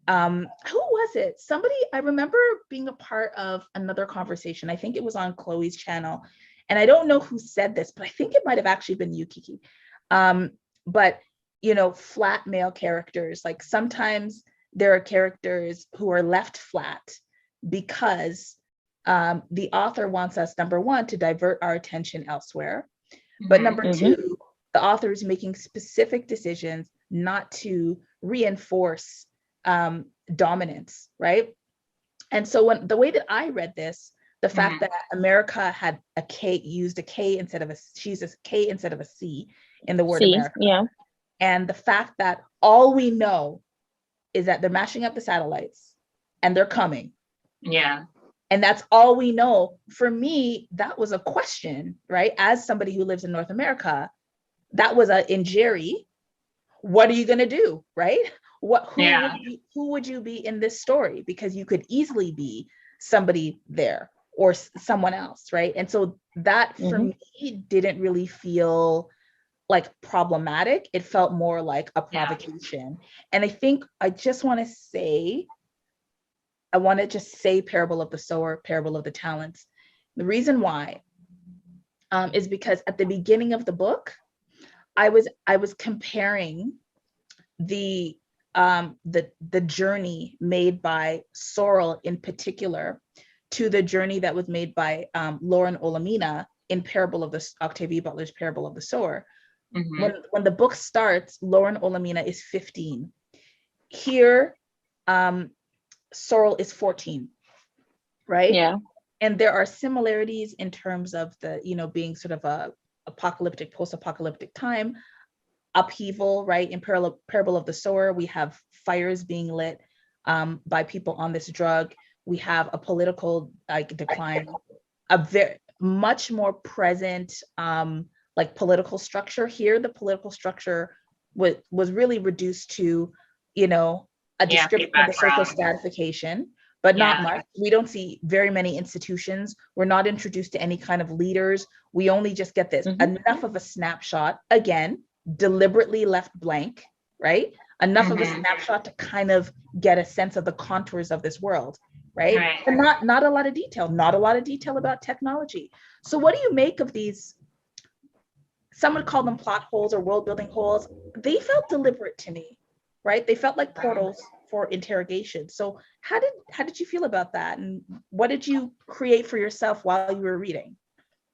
Speaker 1: Who was it? Somebody, I remember being a part of another conversation. I think it was on Chloe's channel. And I don't know who said this, but I think it might have actually been you, Kiki. But, you know, flat male characters, like sometimes there are characters who are left flat because the author wants us, number one, to divert our attention elsewhere. But number two, the author is making specific decisions not to reinforce dominance, right? And so when the way that I read this, the fact that America had a K, used a K instead of a, she used a K instead of a C in the word America. And the fact that all we know is that they're mashing up the satellites and they're coming. And that's all we know. For me, that was a question, right? As somebody who lives in North America, that was a Njeri. What are you going to do, right? Who would you be in this story? Because you could easily be somebody there or someone else, right? And so that for me didn't really feel like problematic. It felt more like a provocation. And I think I just want to say, Parable of the Sower, Parable of the Talents. The reason why is because at the beginning of the book, I was comparing the journey made by Sorrel in particular to the journey that was made by Lauren Olamina in Octavia Butler's Parable of the Sower. When the book starts, Lauren Olamina is 15. Here, Sorrel is 14, right? Yeah. And there are similarities in terms of the, you know, being sort of a apocalyptic, post-apocalyptic time, upheaval, right? In Parable of the Sower, we have fires being lit by people on this drug. We have a political decline, a very much more present like political structure. Here, the political structure was really reduced to, you know, a description of the social stratification, but not much. We don't see very many institutions. We're not introduced to any kind of leaders. We only just get this enough of a snapshot, again, deliberately left blank, right? Enough of a snapshot to kind of get a sense of the contours of this world, right? And not a lot of detail, not a lot of detail about technology. So what do you make of these? Some would call them plot holes or world building holes. They felt deliberate to me, right? They felt like portals for interrogation. So how did you feel about that? And what did you create for yourself while you were reading?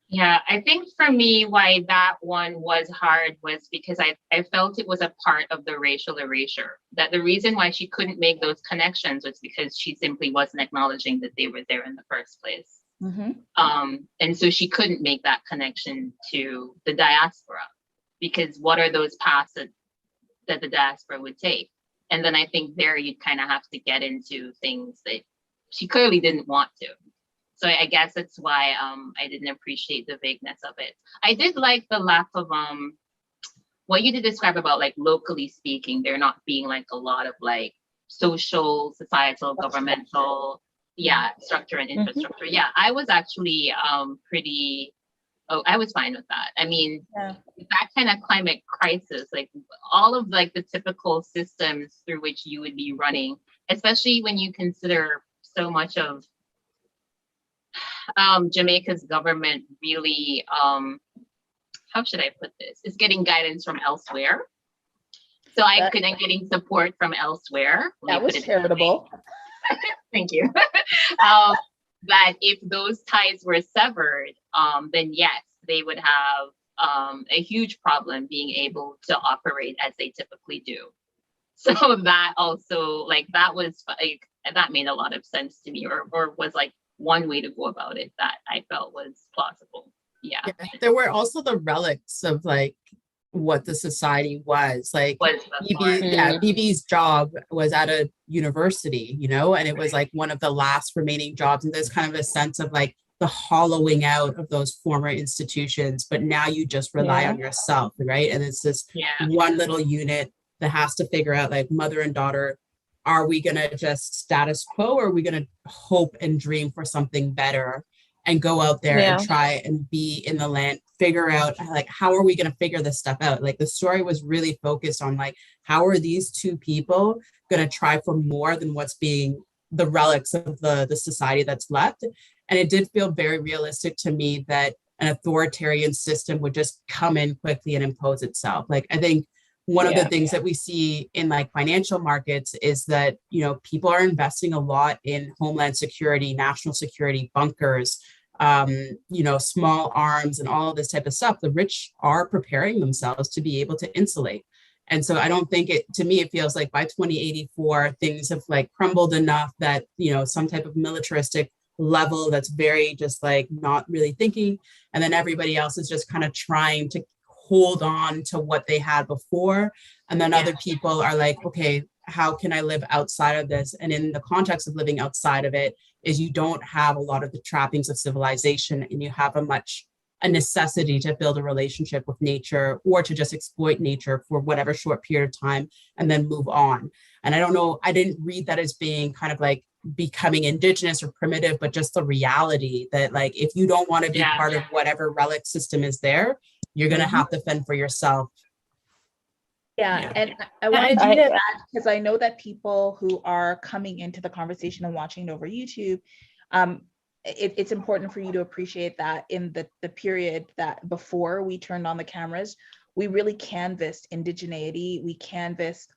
Speaker 4: Yeah, I think for me, why that one was hard was because I felt it was a part of the racial erasure. That the reason why she couldn't make those connections was because she simply wasn't acknowledging that they were there in the first place. And so she couldn't make that connection to the diaspora, because what are those paths that the diaspora would take? And then I think there you'd kind of have to get into things that she clearly didn't want to. So I guess that's why I didn't appreciate the vagueness of it. I did like the lack of what you did describe about like locally speaking, there not being like a lot of like social, societal, governmental, structure and infrastructure. Yeah, I was actually I was fine with that. I mean, that kind of climate crisis, like all of like the typical systems through which you would be running, especially when you consider so much of Jamaica's government really, how should I put this? Is getting guidance from elsewhere. So I couldn't getting support from elsewhere.
Speaker 1: That was charitable.
Speaker 4: Thank you. That if those ties were severed, then yes, they would have a huge problem being able to operate as they typically do. So that also, like, that was like, that made a lot of sense to me, or was like one way to go about it that I felt was plausible. Yeah.
Speaker 3: There were also the relics of like what the society was like. BB's job was at a university, you know, and it was like one of the last remaining jobs. And there's kind of a sense of like the hollowing out of those former institutions, but now you just rely on yourself, right? And it's this one little unit that has to figure out, like, mother and daughter, are we going to just status quo, or are we going to hope and dream for something better and go out there and try and be in the land, figure out, like, how are we going to figure this stuff out? Like, the story was really focused on, like, how are these two people going to try for more than what's being the relics of the society that's left? And it did feel very realistic to me that an authoritarian system would just come in quickly and impose itself. Like, I think one of the things that we see in like financial markets is that, you know, people are investing a lot in homeland security, national security, bunkers, you know, small arms and all of this type of stuff. The rich are preparing themselves to be able to insulate. And so I don't think to me, it feels like by 2084, things have like crumbled enough that, you know, some type of militaristic level that's very just like not really thinking. And then everybody else is just kind of trying to hold on to what they had before. And then other people are like, okay, how can I live outside of this? And in the context of living outside of it is you don't have a lot of the trappings of civilization, and you have a necessity to build a relationship with nature or to just exploit nature for whatever short period of time and then move on. And I don't know, I didn't read that as being kind of like becoming indigenous or primitive, but just the reality that like, if you don't want to be part of whatever relic system is there, you're going to have to fend for yourself.
Speaker 1: And I wanted to add, because I know that people who are coming into the conversation and watching it over YouTube, it's important for you to appreciate that in the period that before we turned on the cameras, we really canvassed indigeneity, we canvassed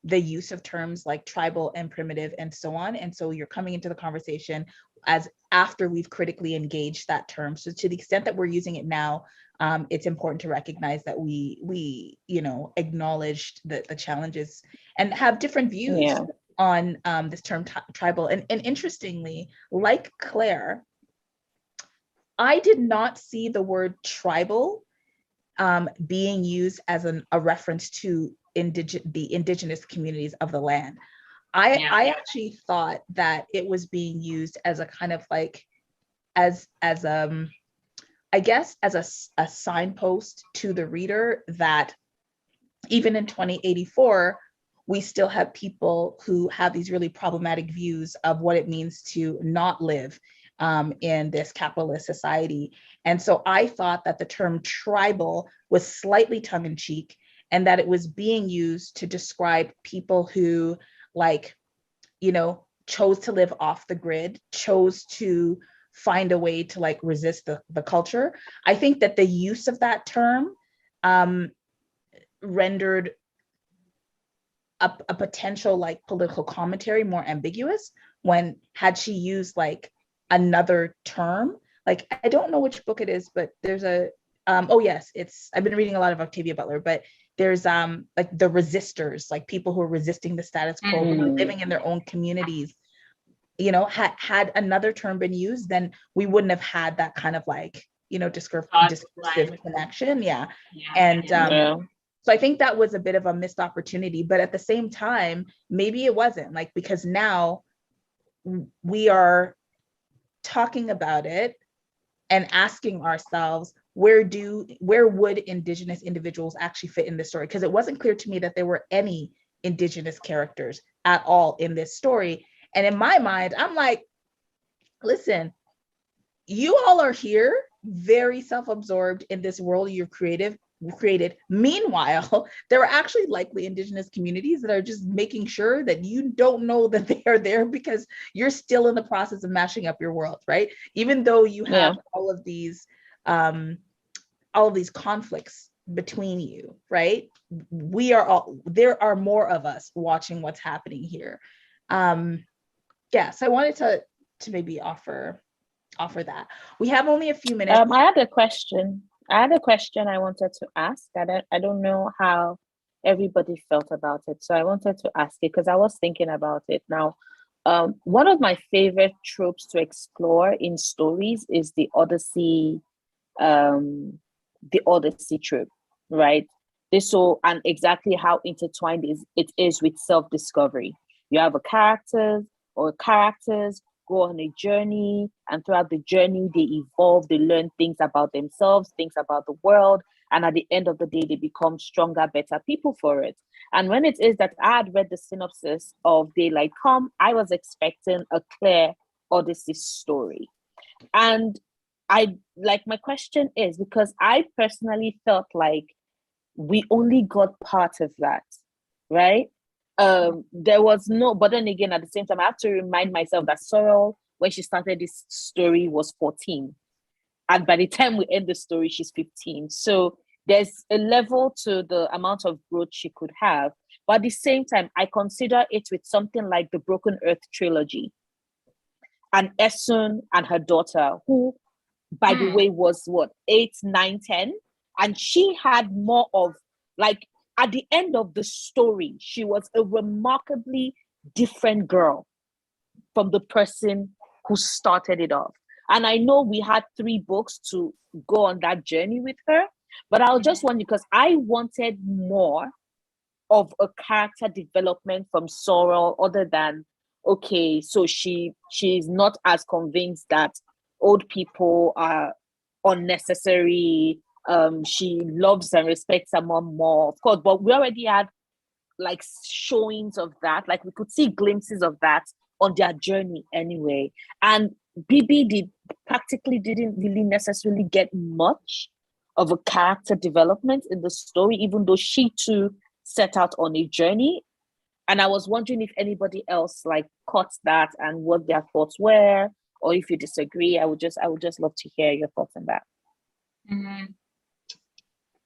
Speaker 1: the use of terms like tribal and primitive and so on. And so you're coming into the conversation as after we've critically engaged that term. So to the extent that we're using it now, it's important to recognize that we you know, acknowledged the challenges and have different views on this term tribal. And interestingly, like Claire, I did not see the word tribal being used as a reference to the indigenous communities of the land. I actually thought that it was being used as a kind of like, I guess as a signpost to the reader that even in 2084, we still have people who have these really problematic views of what it means to not live in this capitalist society. And so I thought that the term tribal was slightly tongue-in-cheek, and that it was being used to describe people who, like, you know, chose to live off the grid, chose to find a way to like resist the culture. I think that the use of that term rendered a potential like political commentary more ambiguous, when had she used like another term, like I don't know which book it is, but there's a oh yes, I've been reading a lot of Octavia Butler, but there's like the resistors, like people who are resisting the status quo, who are living in their own communities. You know, had another term been used, then we wouldn't have had that kind of like, you know, discursive connection. And so I think that was a bit of a missed opportunity, but at the same time, maybe it wasn't, like, because now we are talking about it and asking ourselves, where would indigenous individuals actually fit in this story? Because it wasn't clear to me that there were any indigenous characters at all in this story. And in my mind, I'm like, listen, you all are here very self-absorbed in this world you've created. Meanwhile, there are actually likely indigenous communities that are just making sure that you don't know that they are there, because you're still in the process of mashing up your world, right? Even though you have all of these conflicts between you, right? There are more of us watching what's happening here. So I wanted to maybe offer that. We have only a few minutes.
Speaker 2: I had a question I wanted to ask. I don't know how everybody felt about it, so I wanted to ask it because I was thinking about it. Now, one of my favorite tropes to explore in stories is the Odyssey trope, right? And exactly how intertwined it is with self-discovery. You have characters go on a journey, and throughout the journey they evolve, they learn things about themselves, things about the world, and at the end of the day they become stronger, better people for it. And when it is that I had read the synopsis of Daylight Come, I was expecting a clear Odyssey story. And my question is, because I personally felt like we only got part of that, right? There was no, but then again, at the same time, I have to remind myself that Sorrel, when she started this story, was 14. And by the time we end the story, she's 15. So there's a level to the amount of growth she could have. But at the same time, I consider it with something like the Broken Earth trilogy. And Esun and her daughter, who, by the way, was what, 8, 9, 10? And she had more of, like, at the end of the story, she was a remarkably different girl from the person who started it off. And I know we had 3 books to go on that journey with her, but I'll just want, because I wanted more of a character development from SOULar, other than, okay, so she's not as convinced that old people are unnecessary. She loves and respects her mom more, of course, but we already had like showings of that. Like, we could see glimpses of that on their journey anyway. And BB practically didn't really necessarily get much of a character development in the story, even though she too set out on a journey. And I was wondering if anybody else like caught that and what their thoughts were, or if you disagree. I would just love to hear your thoughts on that.
Speaker 4: Mm-hmm.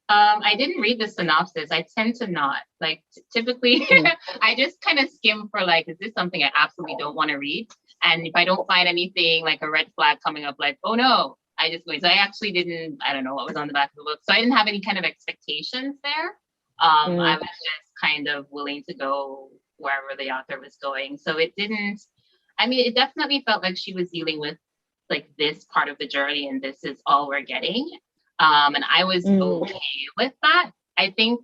Speaker 4: I didn't read the synopsis. I tend to not. Like, typically, I just kind of skim for, like, is this something I absolutely don't want to read? And if I don't find anything like a red flag coming up, like, oh no, I just go. So I actually didn't, I don't know what was on the back of the book. So I didn't have any kind of expectations there. I was just kind of willing to go wherever the author was going. So it didn't, I mean, it definitely felt like she was dealing with like this part of the journey and this is all we're getting. And I was okay with that. I think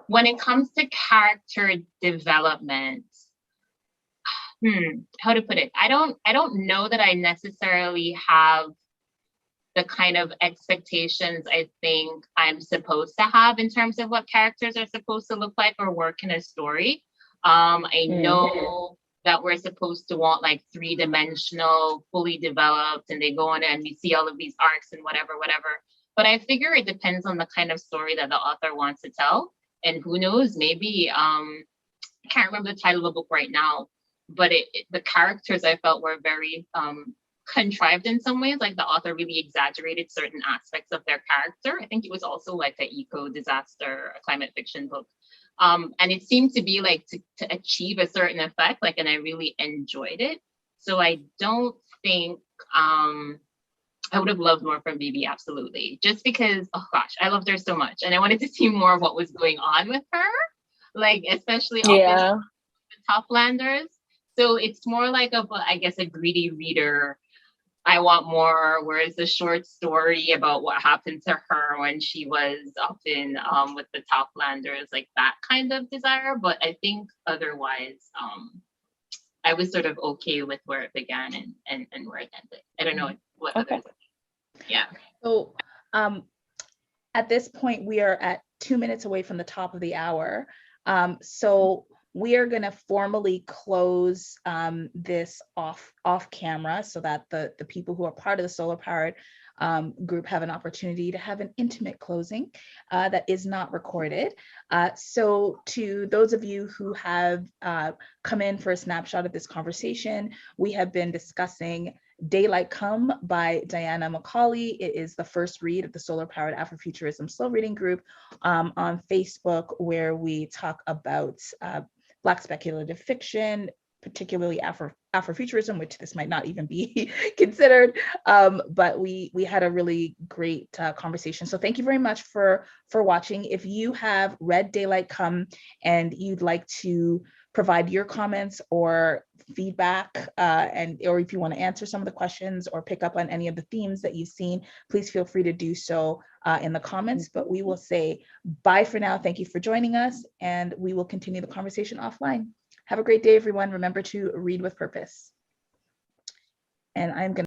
Speaker 4: when it comes to character development, how to put it? I don't know that I necessarily have the kind of expectations I think I'm supposed to have in terms of what characters are supposed to look like or work in a story. I know that we're supposed to want like 3-dimensional, fully developed, and they go on and we see all of these arcs and whatever. But I figure it depends on the kind of story that the author wants to tell. And who knows, maybe, I can't remember the title of the book right now, but the characters I felt were very contrived in some ways. Like the author really exaggerated certain aspects of their character. I think it was also like an eco-disaster, a climate fiction book. And it seemed to be like to achieve a certain effect, like, and I really enjoyed it. So I don't think, I would have loved more from BB, absolutely. Just because, oh gosh, I loved her so much. And I wanted to see more of what was going on with her, like, especially the Toplanders. So it's more like I guess, a greedy reader. I want more, whereas the short story about what happened to her when she was up in with the Toplanders, like that kind of desire. But I think otherwise, I was sort of okay with where it began and where it ended. I don't know what others. Yeah.
Speaker 1: So at this point, we are at 2 minutes away from the top of the hour. So we are going to formally close this off camera so that the people who are part of the Solar Powered group have an opportunity to have an intimate closing that is not recorded. So to those of you who have come in for a snapshot of this conversation, we have been discussing Daylight Come by Diana McCaulay. It is the first read of the Solar Powered Afrofuturism Slow Reading Group on Facebook, where we talk about Black speculative fiction, particularly Afrofuturism, which this might not even be considered, but we had a really great conversation. So thank you very much for watching. If you have read Daylight Come and you'd like to provide your comments or feedback, or if you want to answer some of the questions or pick up on any of the themes that you've seen, please feel free to do so in the comments. But we will say bye for now. Thank you for joining us, and we will continue the conversation offline. Have a great day, everyone. Remember to read with purpose. And I'm going to